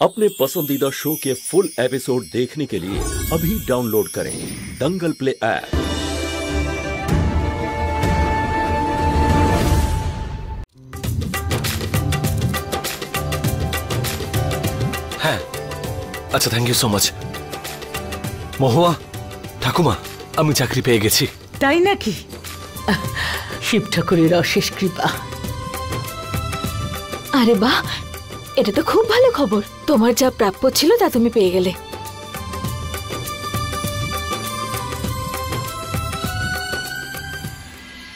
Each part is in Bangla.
अपने पसंदीदा शो के फुल एपिसोड देखने के लिए अभी डाउनलोड करें दंगल प्ले ऐप। হ্যাঁ আচ্ছা, থ্যাংক ইউ সো মাচ। মহুয়া ঠাকুমা, আমি চাকরি পেয়ে গেছি। তাই নাকি? শিব ঠাকুরের অশেষ কৃপা। আরে বাহ, এটা তো খুব ভালো খবর। তোমার যা প্রাপ্য ছিল তা তুমি পেয়ে গেলে।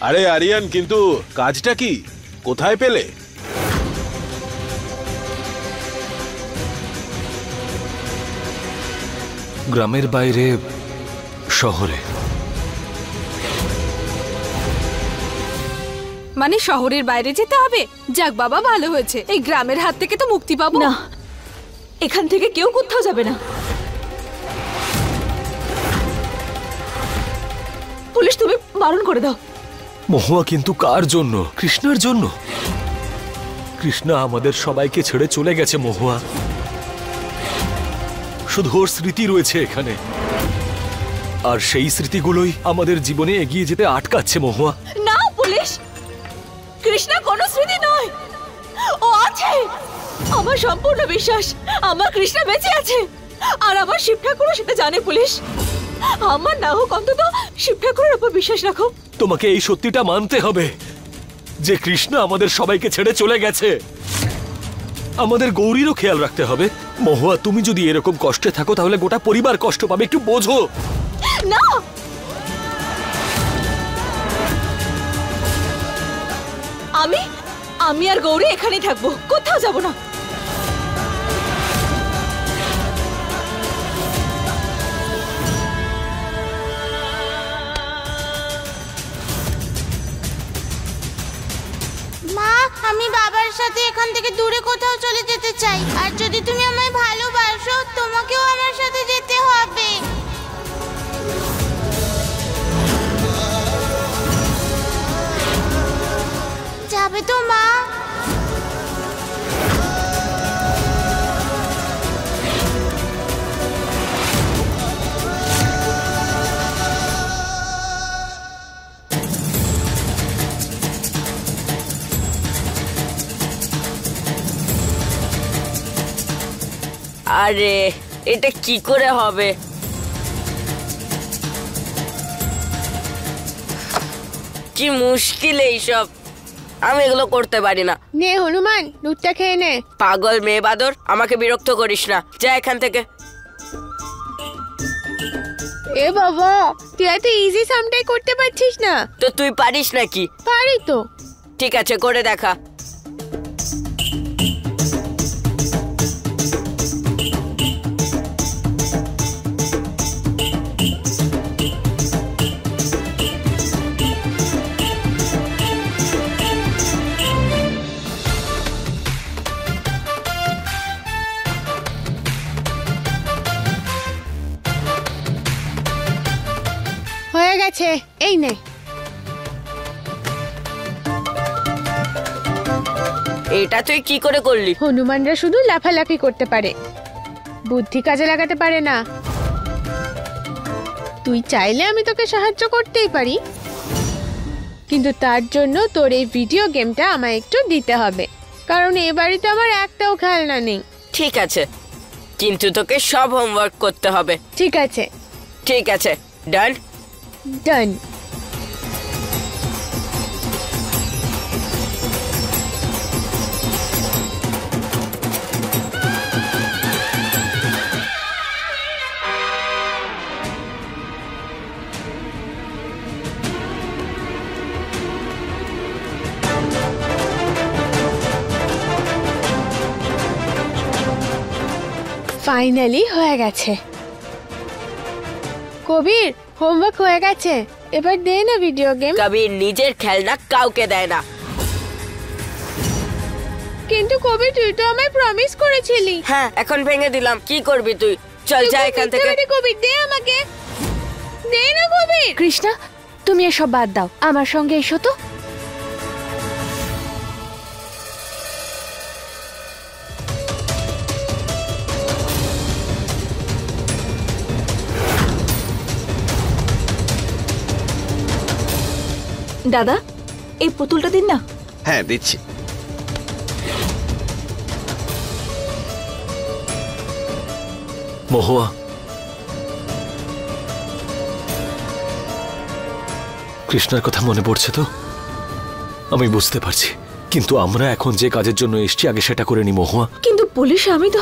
আরে আরিয়ান, কিন্তু কাজটা কি, কোথায় পেলে? গ্রামের বাইরে, শহরে। মানে শহরের বাইরে যেতে হবে? যাক বাবা, ভালো হয়েছে। এই গ্রামের হাত থেকে তো মুক্তি পাবো। না, এখান থেকে কেউ কোথাও যাবে না। পুলিশ, তুমি বারণ করে দাও। মহুয়া, কিন্তু কার জন্য? কৃষ্ণার জন্য। কৃষ্ণা আমাদের সবাইকে ছেড়ে চলে গেছে মহুয়া। শুধু ওর স্মৃতি রয়েছে এখানে, আর সেই স্মৃতিগুলোই আমাদের জীবনে এগিয়ে যেতে আটকাচ্ছে মহুয়া। না পুলিশ, কৃষ্ণা কোনো স্মৃতি নয়, ও আছে। আমার সম্পূর্ণ বিশ্বাস আমার কৃষ্ণা বেঁচে আছে, আর আমার শিব ঠাকুরও সেটা জানে। পুলিশ, আমার না হোক অন্তত শিব ঠাকুরের উপর বিশ্বাস রাখো। তোমাকে এই সত্যিটা মানতে হবে যে কৃষ্ণা আমাদের সবাইকে ছেড়ে চলে গেছে। আমাদের গৌরীরও খেয়াল রাখতে হবে। মহুয়া, তুমি যদি এরকম কষ্টে থাকো তাহলে গোটা পরিবার কষ্ট পাবে, একটু বোঝো। না, আমি আর গৌরী এখানেই থাকবো, কোথাও যাব না। মা, আমি বাবার সাথে এখান থেকে দূরে কোথাও চলে যেতে চাই। আর যদি তুমি আমায় ভালোবাসো, তোমাকেও আমার সাথে যেতে হবে। যাবে তো মা? আরে এটা কি করে হবে? কি মুশকিল এইসব, আমি এগুলো করতে পারি না। নে হনুমান, দুধটা খেয়ে নে। পাগল মেয়ে বাদর, আমাকে বিরক্ত করিস না, যা এখান থেকে। এ বাবা, তুই এত ইজি সামটাই করতে পারছিস না? তো তুই পারিস নাকি? পারি তো। ঠিক আছে, করে দেখা। হয়ে গেছে, এই নে। এটা তুই কি করে করলি? হনুমানরা শুধু লাফালাফি করতে পারে, বুদ্ধি কাজে লাগাতে পারে না। তুই চাইলে আমি তোকে সাহায্য করতেই পারি, কিন্তু তার জন্য তোর এই ভিডিও গেমটা আমায় একটু দিতে হবে, কারণ এ বাড়িতে আমার একটাও খেলনা নেই। ঠিক আছে, কিন্তু তোকে সব হোমওয়ার্ক করতে হবে। ঠিক আছে। ঠিক আছে, ডান। ডান। ফাইনালি হয়ে গেছে। কবির, হোমওয়ার্ক হয়ে গেছে, এবার দে না ভিডিও গেম। কবির নিজের খেলনা কাউকে দেয় না। কিন্তু কবির, তুই তো আমায় প্রমিস করেছিলি। হ্যাঁ, এখন ভেঙে দিলাম, কি করবি তুই? চল যা এখান থেকে। কবির, দে আমাকে, দে না কবির। কৃষ্ণা, তুমি এসব বাদ দাও, আমার সঙ্গে এসো তো। দাদা এই পুতুলটা দিন না। হ্যাঁ দিচ্ছি। মহুয়া, কৃষ্ণার কথা মনে পড়ছে তো? আমি বুঝতে পারছি, কিন্তু আমরা এখন যে কাজের জন্য এসেছি আগে সেটা করে নি মহুয়া। কিন্তু পুলিশ, আমি তো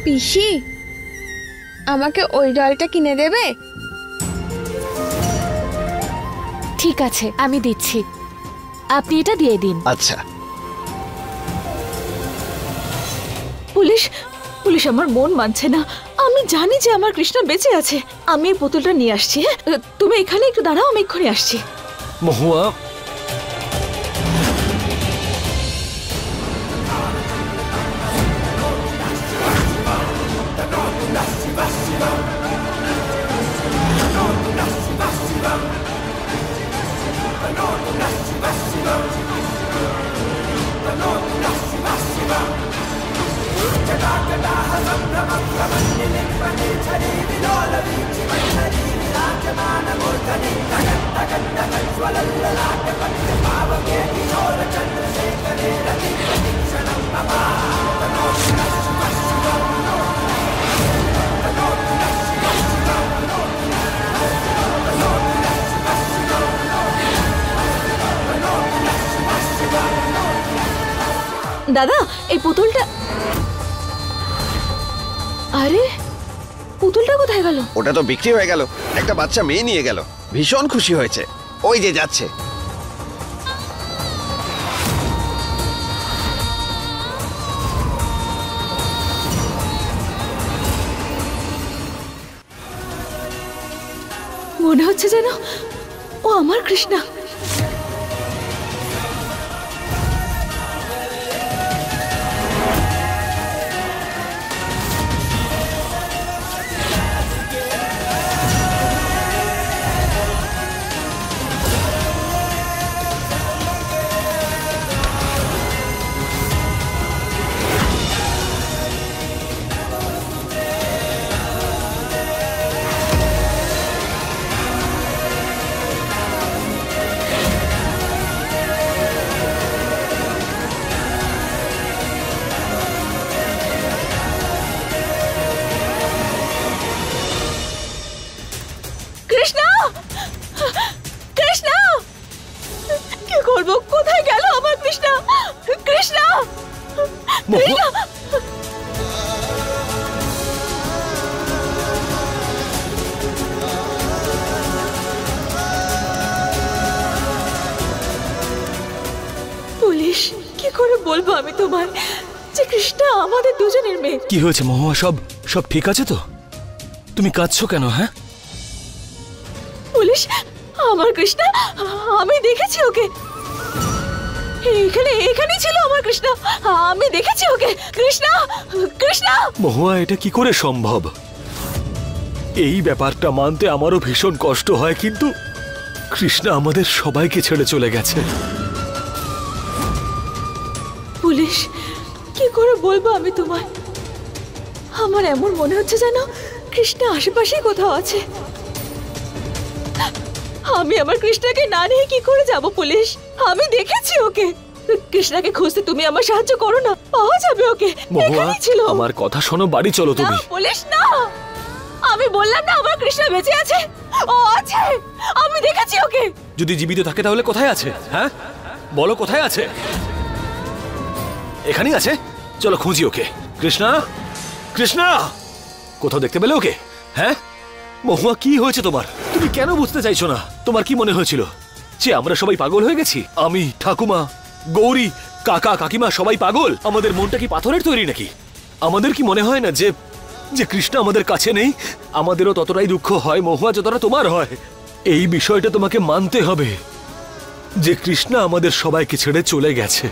পিসি, আমাকে ওই ডলটা কিনে দেবে? ঠিক আছে, আমি দিচ্ছি, আপনি এটা দিয়ে দিন। আচ্ছা। পুলিশ, পুলিশ আমার মন মানছে না। আমি জানি যে আমার কৃষ্ণা বেঁচে আছে। আমি এই পুতুলটা নিয়ে আসছি। তুমি এখানে একটু দাঁড়াও, আমি এক্ষুনি আসছি। মহুয়া, দাদা এই পুতুলটা, আরে পুতুলটা কোথায় গেল? ওটা তো বিক্রি হয়ে গেল, একটা বাচ্চা মেয়ে নিয়ে গেল, ভীষণ খুশি হয়েছে, ওই যে যাচ্ছে। মনে হচ্ছে যেন ও আমার কৃষ্ণা। কৃষ্ণা, কৃষ্ণা, কি করবো? কোথায় গেল আমার কৃষ্ণা? কৃষ্ণা, কৃষ্ণা। পুলিশ, কি করে বলবো আমি তোমায় যে কৃষ্ণা আমাদের দুজনের মেয়ে? কি হয়েছে মহুয়া? সব সব ঠিক আছে তো? তুমি কাঁদছো কেন? হ্যাঁ পুলিশ, আমার কৃষ্ণা, আমি দেখেছি ওকে এখানে, এখানেই ছিল আমার কৃষ্ণা, আমি দেখেছি ওকে। কৃষ্ণা, কৃষ্ণা। মহুয়া, এটা কি করে সম্ভব? এই ব্যাপারটা মানতে আমারও ভীষণ কষ্ট হয়, কিন্তু কৃষ্ণা আমাদের সবাইকে ছেড়ে চলে গেছে। পুলিশ, কি করে বলবো আমি তোমায়? আমার এমন মনে হচ্ছে যেন কৃষ্ণা আশেপাশেই কোথাও আছে। আমি আমার কৃষ্ণাকে না নিয়ে কি করে যাব পুলিশ? আমি দেখেছি ওকে। কৃষ্ণাকে খুঁজতে তুমি আমার সাহায্য করো না, পাওয়া যাবে ওকে। মহুয়া, এখানেই ছিল। আমার কথা শোনো, বাড়ি চলো তুমি। না পুলিশ, না, আমি বললাম না আমার কৃষ্ণা বেঁচে আছে, ও আছে, আমি দেখেছি ওকে। যদি জীবিত থাকে তাহলে কোথায় আছে? হ্যাঁ বলো, কোথায় আছে? এখানেই আছে, চলো খুঁজি ওকে। কৃষ্ণা, কৃষ্ণা, কোথাও দেখতে পেলে ওকে? হ্যাঁ মহুয়া, কি হয়েছে তোমার? তুমি কেন বুঝতে চাইছো না? তোমার কি মনে হয়েছিল যে আমরা সবাই পাগল হয়ে গেছি? আমি, ঠাকুমা, গৌরী, কাকা, কাকিমা সবাই পাগল? আমাদের মনটা কি পাথরের তৈরি নাকি? আমাদের কি মনে হয় না যে যে কৃষ্ণ আমাদের কাছে নেই? আমাদেরও ততটাই দুঃখ হয় মহুয়া যতটা তোমার হয়। এই বিষয়টা তোমাকে মানতে হবে। যে কৃষ্ণা আমাদের সবাইকে ছেড়ে চলে গেছে।